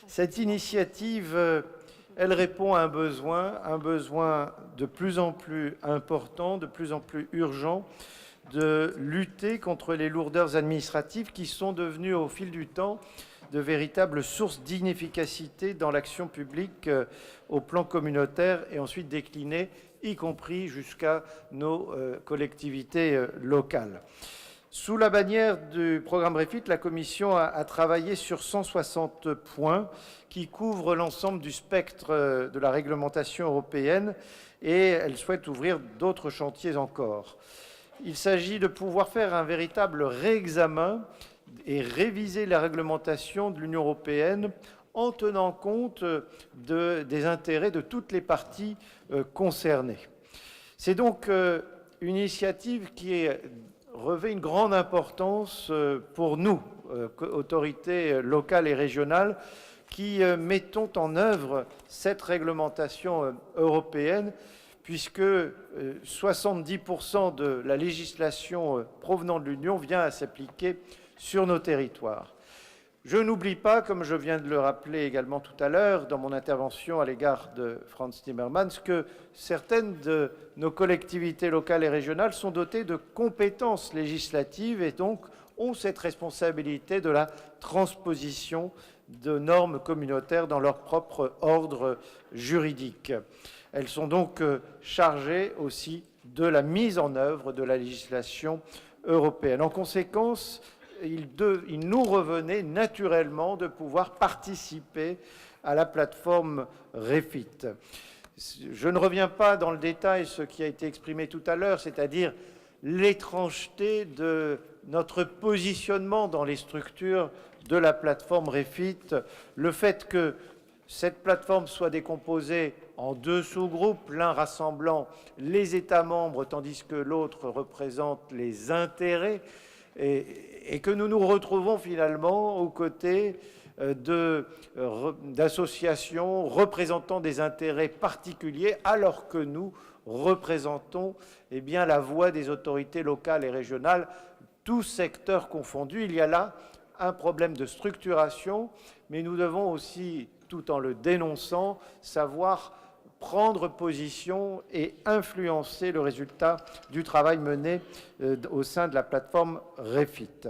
Cette initiative, elle répond à un besoin de plus en plus important, de plus en plus urgent, de lutter contre les lourdeurs administratives qui sont devenues au fil du temps de véritables sources d'inefficacité dans l'action publique au plan communautaire et ensuite déclinées, y compris jusqu'à nos collectivités locales. Sous la bannière du programme REFIT, la Commission a travaillé sur 160 points qui couvrent l'ensemble du spectre de la réglementation européenne et elle souhaite ouvrir d'autres chantiers encore. Il s'agit de pouvoir faire un véritable réexamen et réviser la réglementation de l'Union européenne en tenant compte des intérêts de toutes les parties concernées. C'est donc une initiative qui revêt une grande importance pour nous, autorités locales et régionales, qui mettons en œuvre cette réglementation européenne, puisque 70% de la législation provenant de l'Union vient à s'appliquer sur nos territoires. Je n'oublie pas, comme je viens de le rappeler également tout à l'heure dans mon intervention à l'égard de Frans Timmermans, que certaines de nos collectivités locales et régionales sont dotées de compétences législatives et donc ont cette responsabilité de la transposition de normes communautaires dans leur propre ordre juridique. Elles sont donc chargées aussi de la mise en œuvre de la législation européenne. En conséquence, il nous revenait naturellement de pouvoir participer à la plateforme REFIT. Je ne reviens pas dans le détail ce qui a été exprimé tout à l'heure, c'est-à-dire l'étrangeté de notre positionnement dans les structures de la plateforme REFIT, le fait que cette plateforme soit décomposée en deux sous-groupes, l'un rassemblant les États membres tandis que l'autre représente les intérêts, et que nous nous retrouvons finalement aux côtés d'associations représentant des intérêts particuliers, alors que nous représentons la voix des autorités locales et régionales, tous secteurs confondus. Il y a là un problème de structuration, mais nous devons aussi, tout en le dénonçant, savoir prendre position et influencer le résultat du travail mené au sein de la plateforme REFIT.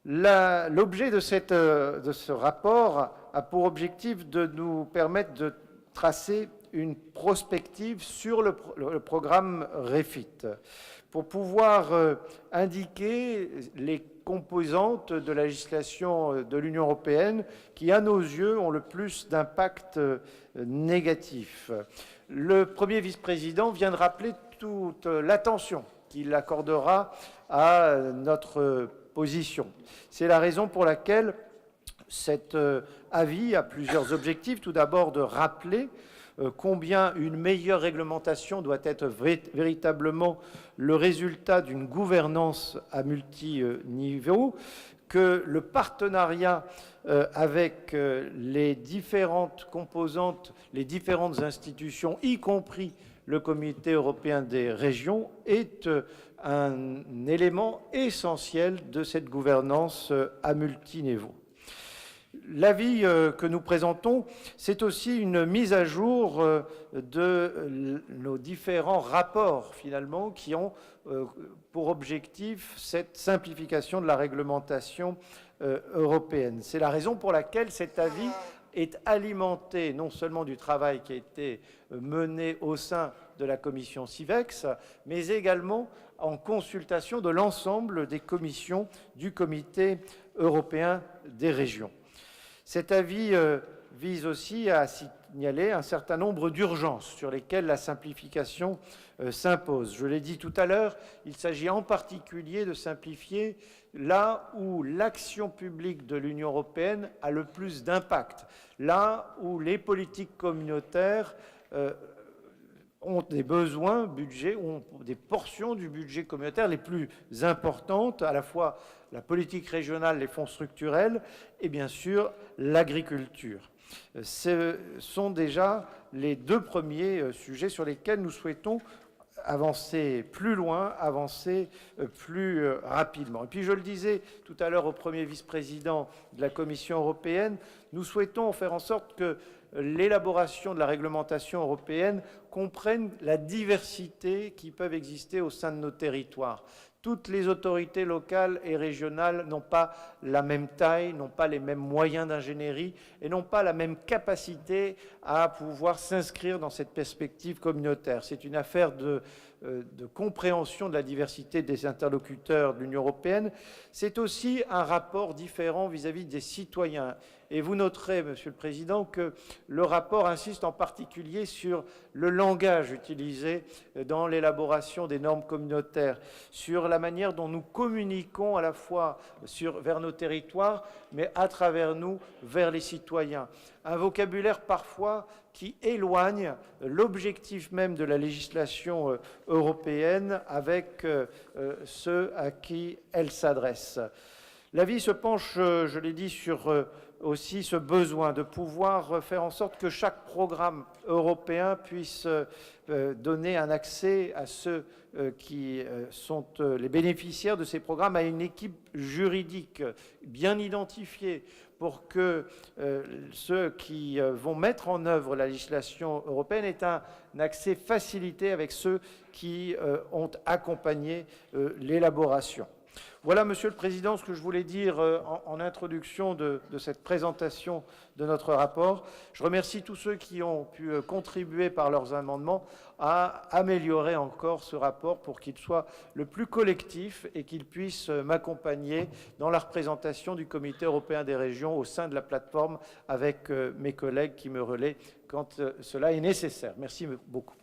L'objet de ce rapport a pour objectif de nous permettre de tracer une prospective sur le programme REFIT pour pouvoir indiquer les composantes de la législation de l'Union européenne qui, à nos yeux, ont le plus d'impact négatif. Le premier vice-président vient de rappeler toute l'attention qu'il accordera à notre position. C'est la raison pour laquelle cet avis a plusieurs objectifs. Tout d'abord, de rappeler combien une meilleure réglementation doit être véritablement le résultat d'une gouvernance à multiniveaux, que le partenariat avec les différentes composantes, les différentes institutions, y compris le Comité européen des régions, est un élément essentiel de cette gouvernance à multiniveaux. L'avis que nous présentons, c'est aussi une mise à jour de nos différents rapports, finalement, qui ont pour objectif cette simplification de la réglementation européenne. C'est la raison pour laquelle cet avis est alimenté non seulement du travail qui a été mené au sein de la commission CIVEX, mais également en consultation de l'ensemble des commissions du Comité européen des régions. Cet avis vise aussi à signaler un certain nombre d'urgences sur lesquelles la simplification s'impose. Je l'ai dit tout à l'heure, il s'agit en particulier de simplifier là où l'action publique de l'Union européenne a le plus d'impact, là où les politiques communautaires ont des besoins budget, ont des portions du budget communautaire les plus importantes, à la fois la politique régionale, les fonds structurels et bien sûr l'agriculture. Ce sont déjà les deux premiers sujets sur lesquels nous souhaitons avancer plus loin, avancer plus rapidement. Et puis je le disais tout à l'heure au premier vice-président de la Commission européenne, nous souhaitons faire en sorte que l'élaboration de la réglementation européenne comprenne la diversité qui peut exister au sein de nos territoires. Toutes les autorités locales et régionales n'ont pas la même taille, n'ont pas les mêmes moyens d'ingénierie et n'ont pas la même capacité à pouvoir s'inscrire dans cette perspective communautaire. C'est une affaire de compréhension de la diversité des interlocuteurs de l'Union européenne. C'est aussi un rapport différent vis-à-vis des citoyens. Et vous noterez, Monsieur le Président, que le rapport insiste en particulier sur le langage utilisé dans l'élaboration des normes communautaires, sur la manière dont nous communiquons à la fois vers nos territoires, mais à travers nous, vers les citoyens. Un vocabulaire parfois qui éloigne l'objectif même de la législation européenne avec ceux à qui elle s'adresse. L'avis se penche, je l'ai dit, sur aussi ce besoin de pouvoir faire en sorte que chaque programme européen puisse donner un accès à ceux qui sont les bénéficiaires de ces programmes à une équipe juridique bien identifiée pour que ceux qui vont mettre en œuvre la législation européenne aient un accès facilité avec ceux qui ont accompagné l'élaboration. Voilà, Monsieur le Président, ce que je voulais dire en introduction de cette présentation de notre rapport. Je remercie tous ceux qui ont pu contribuer par leurs amendements à améliorer encore ce rapport pour qu'il soit le plus collectif et qu'il puisse m'accompagner dans la représentation du Comité européen des régions au sein de la plateforme avec mes collègues qui me relaient quand cela est nécessaire. Merci beaucoup.